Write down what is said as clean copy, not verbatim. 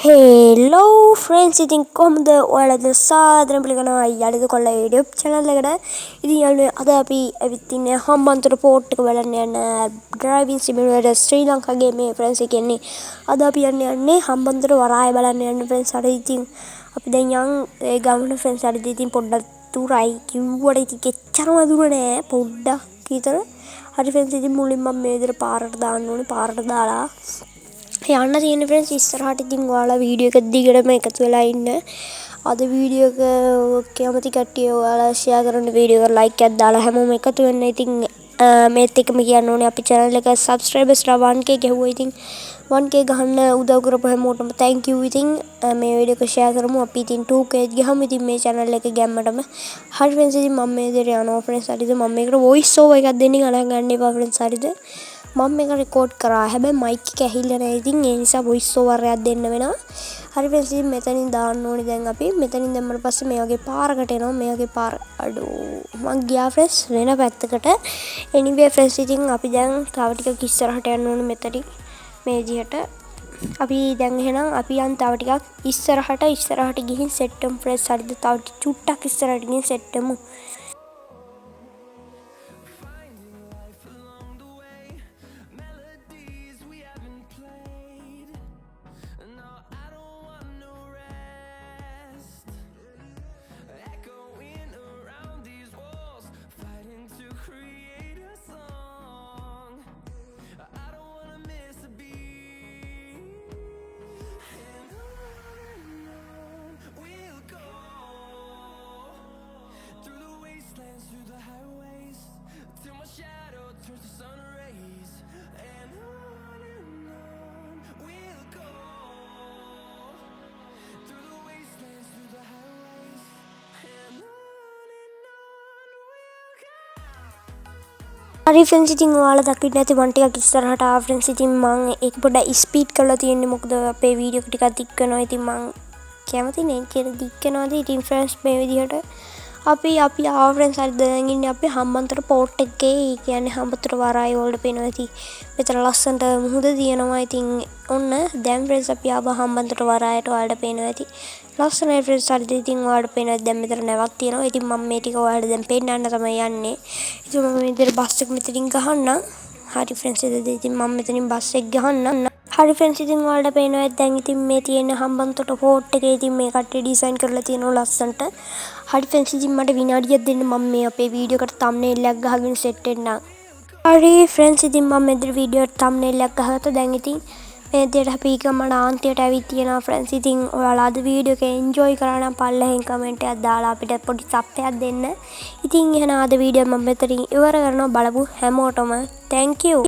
Hello friends, ඉතින් කොහොමද ඔයාලද සාදරයෙන් පිළිගන්නවා යාළුවෝ කොල්ල YouTube channel එකට. ඉතින් යාළුවෝ අද අපි ඇවිත් ඉන්නේ හම්බන්තොට port එක බලන්න යන driving simulator ශ්‍රී ලංකා game friends එකන්නේ. අද අපි යන්නේ හම්බන්තොට වරාය බලන්න යන්න friends. අර ඉතින් අපි දැන් යන් ඒ ගමන friends. අර ඉතින් පොඩ්ඩක් දුරයි කිව්වට ඉතින් එච්චරම දුර නෑ පොඩ්ඩක් විතර. හරි friends ඉතින් මුලින්ම මම මේ විදිහට පාරට දාන්න ඕනේ. පාරට දාලා යන්න තියෙන friends ඉස්සරහට ඉතින් ඔයාලා වීඩියෝ එක දිගටම එකතු වෙලා ඉන්න. අද වීඩියෝ එක කැමති කට්ටිය ඔයාලා ෂෙයා කරන වීඩියෝ එකට ලයික් එකක් දාලා හැමෝම එකතු වෙන්න. ඉතින් මේත් එක්කම කියන්න ඕනේ අපි channel එක subscribers ලා 1k ගෙවුවා. ඉතින් 1k ගහන්න උදව් කරපු හැමෝටම thank you. ඉතින් මේ වීඩියෝ එක ෂෙයා කරමු. අපි ඉතින් 2k ගහමු ඉතින් මේ channel එක ගැම්මටම. හරි friends ඉතින් මම මේ විදිහට යනවා friends. හරිද මම මේකට voice over එකක් දෙන්න ගණන් ගන්න එපා friends. හරිද මම මේක රෙකෝඩ් කරා. හැබැයි මයික් එක ඇහිල්ලා නැහැ. ඉතින් ඒ නිසා වොයිස් ඕවර් එකක් දෙන්න වෙනවා. හරි friends ඉතින් මෙතනින් දාන්න ඕනේ දැන් අපි. මෙතනින් දැම්මම පස්සේ මේ වගේ පාරකට එනවා. මේ වගේ පාර අඩෝ මං ගියා friends වෙන පැත්තකට. anyway friends ඉතින් අපි දැන් තව ටිකක් ඉස්සරහට යන්න ඕනේ මෙතනින්. මේ විදිහට අපි දැන් එහෙනම් අපි යන් තව ටිකක් ඉස්සරහට ගිහින් සෙට් වෙමු friends. හරිද තව චුට්ටක් ඉස්සරහට ගිහින් සෙට් වෙමු. හරි friends ඉතින් ඔයාලා දකින්න ඇති මම ටිකක් ඉස්සරහට ආවා friends. ඉතින් මම ඒක පොඩ්ඩක් ස්පීඩ් කරලා තියෙන්නේ මොකද අපේ වීඩියෝ එක ටිකක් දික් වෙනවා. ඉතින් මම කැමති නේ කියලා දික් වෙනවාද. ඉතින් friends මේ විදිහට අපි ආවා friends. හරි දැන් ඉන්නේ අපි හම්බන්තොට port එකේ. ඒ කියන්නේ හම්බන්තොට වරාය වලට පේනවා. ඉතින් මෙතන ලස්සනට මුහුද තියෙනවා. ඉතින් ඔන්න දැන් friends අපි ආවා හම්බන්තොට වරායට. ඔයාලට පේනවා ඇති ලස්සනයි friends. හරිද ඉතින් ඔයාලට පේනවා දැන් මෙතන නැවක් තියෙනවා. ඉතින් මම මේ ටික ඔයාලට දැන් පෙන්නන්න තමයි යන්නේ. ඉතින් මම මේ විදිහට බස් එක මෙතනින් ගහන්නම්. හරි friends ඉතින් මම මෙතනින් බස් එක ගහන්නම්. හරි friends ඉතින් ඔයාලට පේනවා දැන් ඉතින් මේ තියෙන හම්බන්තොට port එකේ ඉතින් මේ කට්ටිය ඩිසයින් කරලා තියෙනවා ලස්සනට. හරි friends ඉතින් මට විනාඩියක් දෙන්න මම මේ අපේ වීඩියෝ එකට thumbnail එකක් ගහගෙන set වෙන්නම්. හරි friends ඉතින් මම මේ වීඩියෝ එකට thumbnail එකක් ගහගත්තා. දැන් ඉතින් මේ විදිහට අපි ගමන ආන්තියට ඇවිත් තියෙනවා friends. ඉතින් ඔයාලා අද වීඩියෝ එක enjoy කරා නම් පල්ලෙහෙන් කමෙන්ට් එකක් දාලා අපිට පොඩි සප් එකක් දෙන්න. ඉතින් එහෙනම් අද වීඩියෝ මම මෙතනින් ඉවර කරනවා. බලපු හැමෝටම thank you.